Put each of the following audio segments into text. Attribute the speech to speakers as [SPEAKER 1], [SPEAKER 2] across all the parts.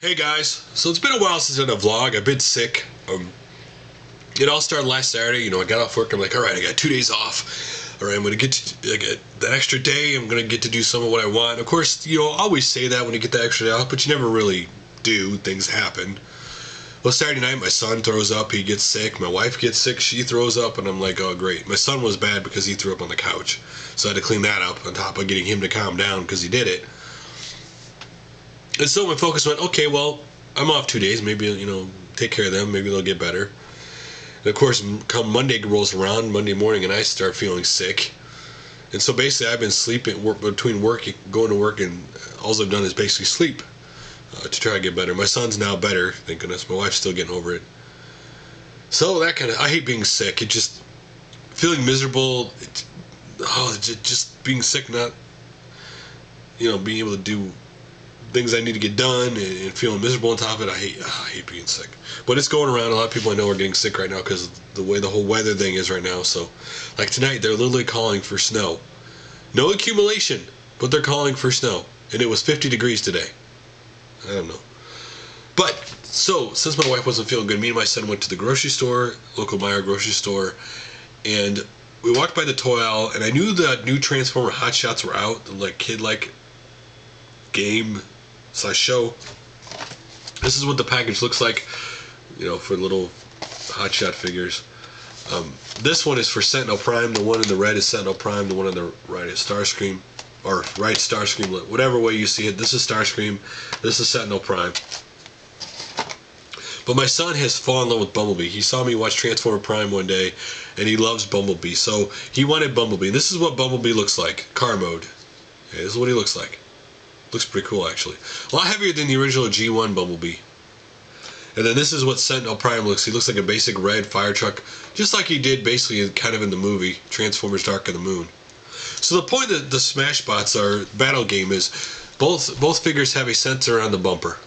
[SPEAKER 1] Hey guys, so it's been a while since I did a vlog. I've been sick. It all started last Saturday. I got off work. I'm like, all right, I got 2 days off. All right, I'm gonna get that extra day. I'm gonna get to do some of what I want. Of course, always say that when you get that extra day off, but you never really do. Things happen. Well, Saturday night, my son throws up. He gets sick. My wife gets sick. She throws up, and I'm like, oh great. My son was bad because he threw up on the couch, so I had to clean that up on top of getting him to calm down because he did it. And so my focus went, okay, well, I'm off 2 days. Maybe, take care of them. Maybe they'll get better. And of course, come Monday rolls around, Monday morning, and I start feeling sick. And so basically, I've been sleeping between going to work, and all I've done is basically sleep to try to get better. My son's now better, thank goodness. My wife's still getting over it. So that I hate being sick. It just, feeling miserable, just being sick, not, being able to do things I need to get done and feeling miserable on top of it. I hate being sick. But it's going around. A lot of people I know are getting sick right now because of the way the whole weather thing is right now. So, like tonight, they're literally calling for snow. No accumulation, but they're calling for snow. And it was 50 degrees today. I don't know. But, so, since my wife wasn't feeling good, me and my son went to the grocery store, local Meyer grocery store, and we walked by the toy aisle, and I knew that new Transformer Hot Shots were out, the kid-like game/show. This is what the package looks like, for little hotshot figures. This one is for Sentinel Prime. The one in the red is Sentinel Prime. The one on the right is Starscream, or right Starscream. Whatever way you see it, this is Starscream. This is Sentinel Prime. But my son has fallen in love with Bumblebee. He saw me watch Transformer Prime one day, and he loves Bumblebee. So he wanted Bumblebee. This is what Bumblebee looks like, car mode. Okay, this is what he looks like. Looks pretty cool, actually. A lot heavier than the original G1 Bumblebee. And then this is what Sentinel Prime looks. He looks like a basic red fire truck, just like he did basically kind of in the movie Transformers Dark of the Moon. So the point of the Smash Bots are battle game is both figures have a sensor on the bumper.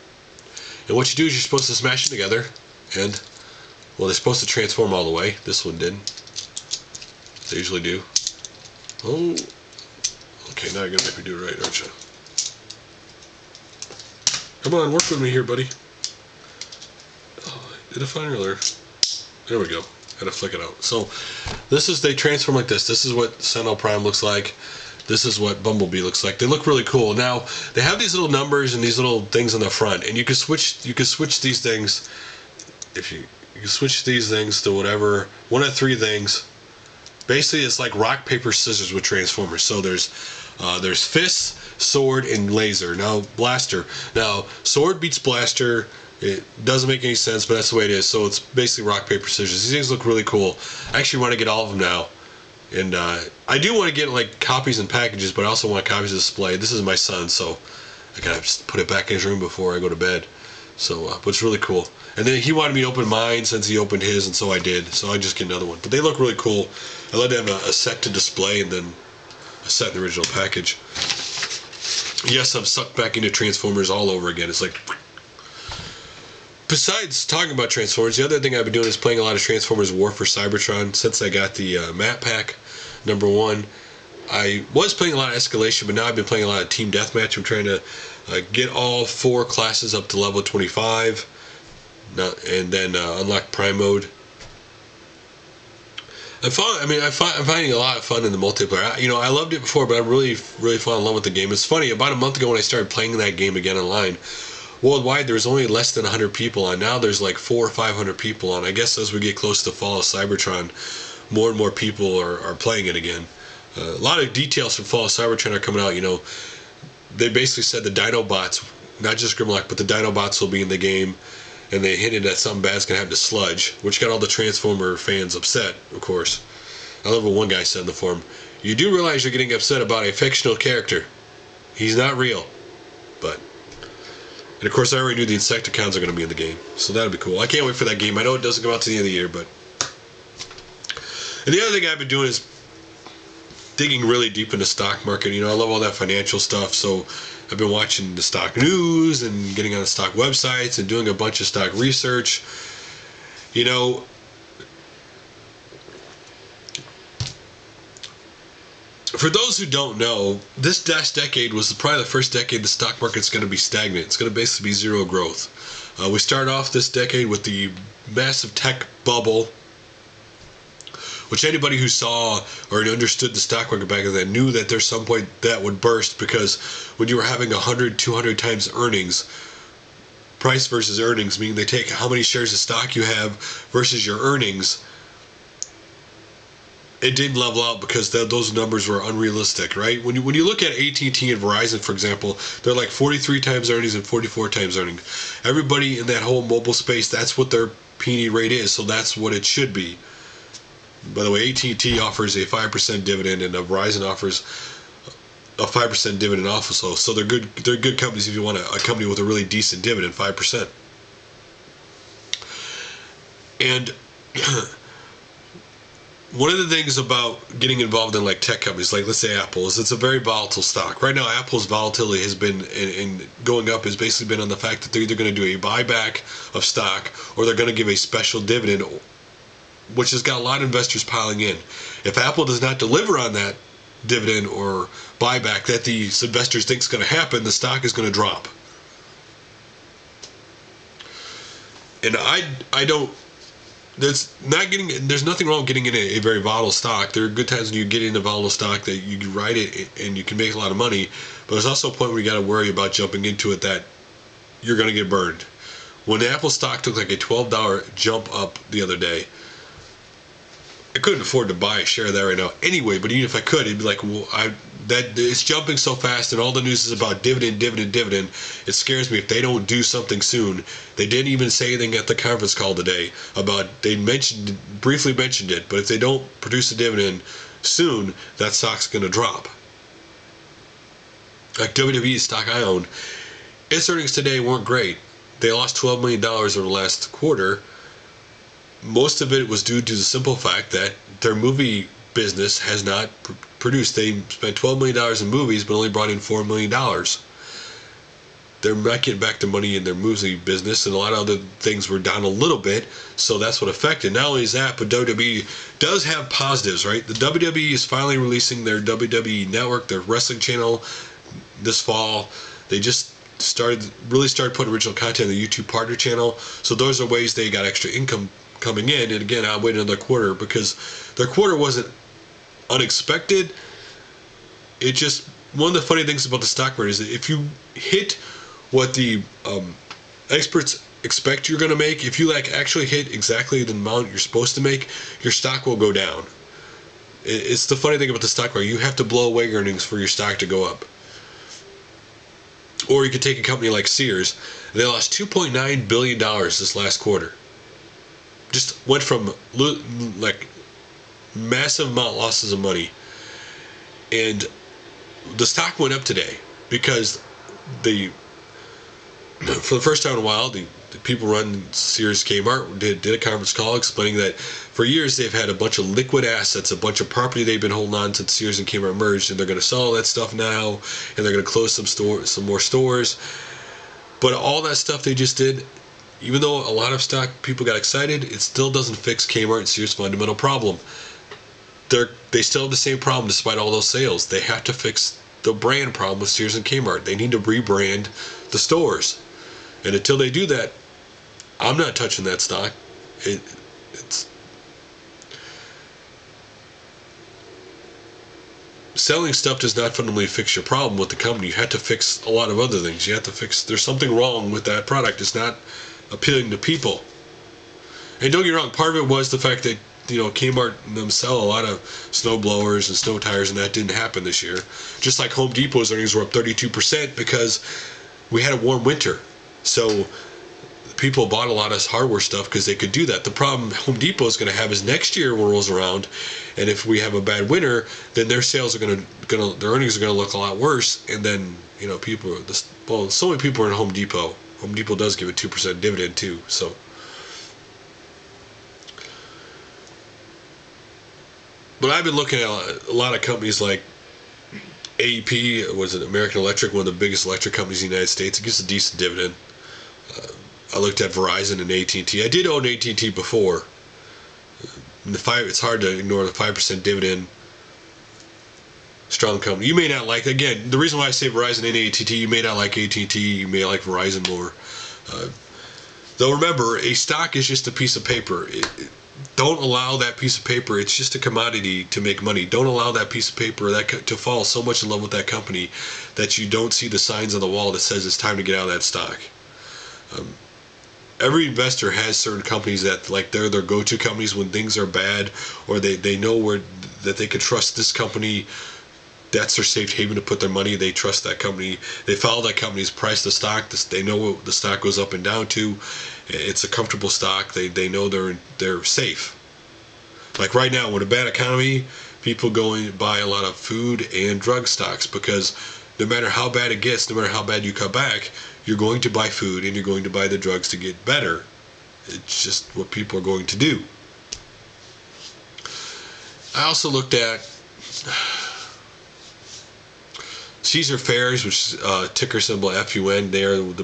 [SPEAKER 1] And what you do is you're supposed to smash them together, and well, they're supposed to transform all the way. This one didn't. They usually do. Oh, okay. Now you're gonna make me do it right, aren't you? Come on, work with me here, buddy. Oh, did it finally there? There we go. Had to flick it out. So, they transform like this. This is what Sentinel Prime looks like. This is what Bumblebee looks like. They look really cool. Now, they have these little numbers and these little things on the front, and you can switch these things. If you can switch these things to whatever, one of three things. Basically, it's like rock, paper, scissors with Transformers. So there's fists, sword, and laser. Now, blaster. Now, sword beats blaster. It doesn't make any sense, but that's the way it is. So it's basically rock, paper, scissors. These things look really cool. I actually want to get all of them now. And I do want to get copies and packages, but I also want copies to display. This is my son, so I gotta just put it back in his room before I go to bed. So, but it's really cool. And then he wanted me to open mine since he opened his, and so I did. So I just get another one. But they look really cool. I let them have a set to display and then a set in the original package. Yes, I'm sucked back into Transformers all over again. It's like, besides talking about Transformers, the other thing I've been doing is playing a lot of Transformers War for Cybertron. Since I got the map pack #1, I was playing a lot of Escalation, but now I've been playing a lot of Team Deathmatch. I'm trying to get all 4 classes up to level 25, and then unlock Prime mode. I'm finding a lot of fun in the multiplayer. I loved it before, but I really fell in love with the game. It's funny, about a month ago when I started playing that game again online, worldwide there was only less than 100 people on. Now there's like 400 or 500 people on. I guess as we get close to Fall of Cybertron, more and more people are playing it again. A lot of details from Fall of Cybertron are coming out. They basically said the Dinobots, not just Grimlock, but the Dinobots will be in the game. And they hinted that something bad's going to happen to Sludge, which got all the Transformer fans upset, of course. I love what one guy said in the forum. You do realize you're getting upset about a fictional character. He's not real. But, and of course I already knew the Insecticons are going to be in the game. So that'll be cool. I can't wait for that game. I know it doesn't come out to the end of the year, but... And the other thing I've been doing is digging really deep in the stock market. I love all that financial stuff, so I've been watching the stock news and getting on the stock websites and doing a bunch of stock research. For those who don't know, this last decade was probably the first decade the stock market's going to be stagnant. It's going to basically be zero growth. We started off this decade with the massive tech bubble, which anybody who saw or understood the stock market back then knew that there's some point that would burst, because when you were having 100, 200 times earnings, price versus earnings, meaning they take how many shares of stock you have versus your earnings, it didn't level out because those numbers were unrealistic, right? When you look at AT&T and Verizon, for example, they're like 43 times earnings and 44 times earnings. Everybody in that whole mobile space, that's what their P/E rate is, so that's what it should be. By the way, AT&T offers a 5% dividend, and Verizon offers a 5% dividend also. So they're good companies if you want a company with a really decent dividend, 5%. And one of the things about getting involved in like tech companies, like let's say Apple, is it's a very volatile stock. Right now, Apple's volatility has been in going up has basically been on the fact that they're either going to do a buyback of stock or they're going to give a special dividend, which has got a lot of investors piling in. If Apple does not deliver on that dividend or buyback that these investors think is going to happen, the stock is going to drop. And I don't. There's nothing wrong with getting in a very volatile stock. There are good times when you get into volatile stock that you ride it and you can make a lot of money, but there's also a point where you got to worry about jumping into it that you're going to get burned. When the Apple stock took like a $12 jump up the other day, I couldn't afford to buy a share of that right now anyway, but even if I could, it'd be like, well, it's jumping so fast and all the news is about dividend. It scares me if they don't do something soon. They didn't even say anything at the conference call today about, they briefly mentioned it, but if they don't produce a dividend soon, that stock's going to drop. Like WWE stock I own, its earnings today weren't great. They lost $12 million over the last quarter. Most of it was due to the simple fact that their movie business has not produced. They spent $12 million in movies, but only brought in $4 million. They're not getting back their money in their movie business, and a lot of other things were down a little bit, so that's what affected. Not only is that, but WWE does have positives, right? The WWE is finally releasing their WWE Network, their wrestling channel, this fall. They just started putting original content on the YouTube partner channel, so those are ways they got extra income coming in. And again, I'm waiting another quarter because their quarter wasn't unexpected. It just, one of the funny things about the stock market is that if you hit what the experts expect you're going to make, if you like actually hit exactly the amount you're supposed to make, your stock will go down. It's the funny thing about the stock market. You have to blow away earnings for your stock to go up. Or you could take a company like Sears. They lost $2.9 billion this last quarter. Just went from like massive amount losses of money, and the stock went up today because for the first time in a while, the people running Sears Kmart did a conference call explaining that for years they've had a bunch of liquid assets, a bunch of property they've been holding on since Sears and Kmart merged, and they're going to sell all that stuff now, and they're going to close some more stores. But all that stuff they just did, even though a lot of stock people got excited, it still doesn't fix Kmart and Sears' fundamental problem. They still have the same problem despite all those sales. They have to fix the brand problem with Sears and Kmart. They need to rebrand the stores. And until they do that, I'm not touching that stock. It's selling stuff does not fundamentally fix your problem with the company. You have to fix a lot of other things. You have to fix, there's something wrong with that product. It's not appealing to people. And don't get me wrong, part of it was the fact that, you know, Kmart them sell a lot of snow blowers and snow tires, and that didn't happen this year. Just like Home Depot's earnings were up 32% because we had a warm winter. So people bought a lot of hardware stuff because they could do that. The problem Home Depot is going to have is next year rolls around, and if we have a bad winter, then their sales are their earnings are going to look a lot worse. And then, you know, so many people are in Home Depot. Home Depot does give a 2% dividend too. So, but I've been looking at a lot of companies like AEP, was it American Electric, one of the biggest electric companies in the United States. It gives a decent dividend. I looked at Verizon and AT&T. I did own AT&T before. It's hard to ignore the 5% dividend strong company. You may not like, again, the reason why I say Verizon and AT&T, you may not like AT&T, you may like Verizon more. Though remember, a stock is just a piece of paper. Don't allow that piece of paper, it's just a commodity to make money. Don't allow that piece of paper to fall so much in love with that company that you don't see the signs on the wall that says it's time to get out of that stock. Every investor has certain companies that, like, they're their go-to companies when things are bad, or they know that they can trust this company. That's their safe haven to put their money. They trust that company. They follow that company's price, the stock. They know what the stock goes up and down to. It's a comfortable stock. They know they're safe. Like right now, with a bad economy, people go and buy a lot of food and drug stocks, because no matter how bad it gets, no matter how bad you cut back, you're going to buy food and you're going to buy the drugs to get better. It's just what people are going to do. I also looked at Caesar Fairs, which is ticker symbol FUN. They are one of the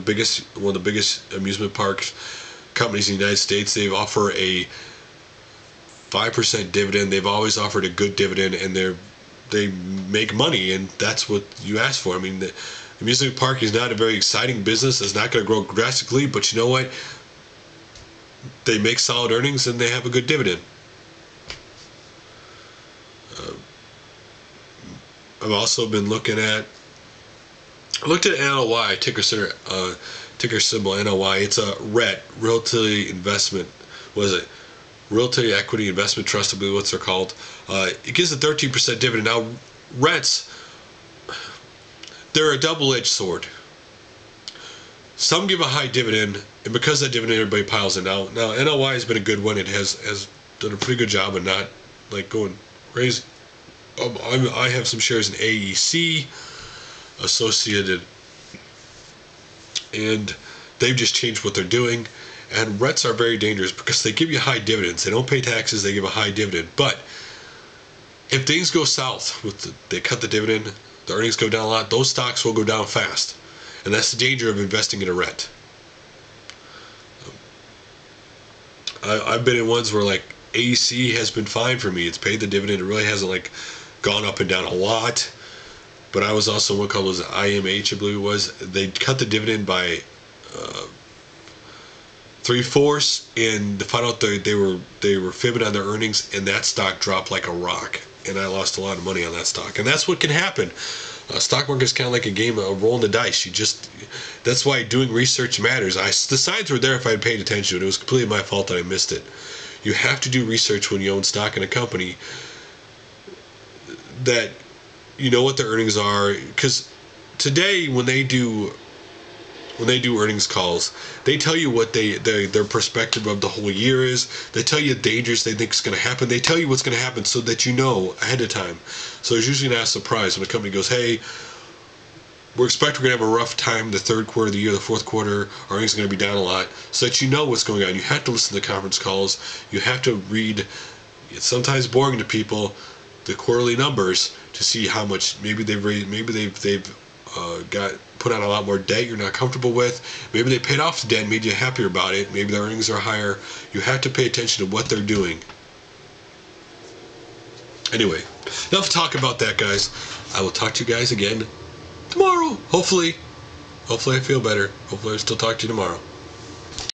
[SPEAKER 1] biggest amusement park companies in the United States. They offer a 5% dividend. They've always offered a good dividend, and they make money, and that's what you ask for. I mean, the amusement park is not a very exciting business. It's not going to grow drastically, but you know what? They make solid earnings and they have a good dividend. I've also been looking at NOI, ticker symbol NOI. It's a RET, Realty Investment. What is it? Realty Equity Investment Trust, I believe what they're called. It gives a 13% dividend. Now, RETs, they're a double-edged sword. Some give a high dividend, and because of that dividend, everybody piles in. Now NOI has been a good one. It has done a pretty good job of not like going crazy. I have some shares in AEC, Associated, and they've just changed what they're doing. And REITs are very dangerous because they give you high dividends. They don't pay taxes. They give a high dividend. But if things go south, they cut the dividend, the earnings go down a lot, those stocks will go down fast. And that's the danger of investing in a REIT. I've been in ones where, like, AEC has been fine for me. It's paid the dividend. It really hasn't, like, gone up and down a lot. But I was also one called IMH, I believe it was. They cut the dividend by 3/4, and to find out they were fibbing on their earnings, and that stock dropped like a rock, and I lost a lot of money on that stock. And that's what can happen. Stock market is kind of like a game of rolling the dice. That's why doing research matters. The signs were there if I had paid attention. It was completely my fault that I missed it. You have to do research when you own stock in a company, that you know what their earnings are. Because today, when they do earnings calls, they tell you what their perspective of the whole year is. They tell you the dangers they think is going to happen. They tell you what's going to happen so that you know ahead of time. So it's usually not a surprise when a company goes, hey, we're expecting we're going to have a rough time the third quarter of the year, the fourth quarter, our earnings are going to be down a lot, so that you know what's going on. You have to listen to conference calls. You have to read, it's sometimes boring to people, the quarterly numbers to see how much maybe they've got put on a lot more debt you're not comfortable with. Maybe they paid off the debt and made you happier about it. Maybe their earnings are higher. You have to pay attention to what they're doing. Anyway, enough talk about that, guys. I will talk to you guys again tomorrow. Hopefully I feel better. Hopefully I still talk to you tomorrow.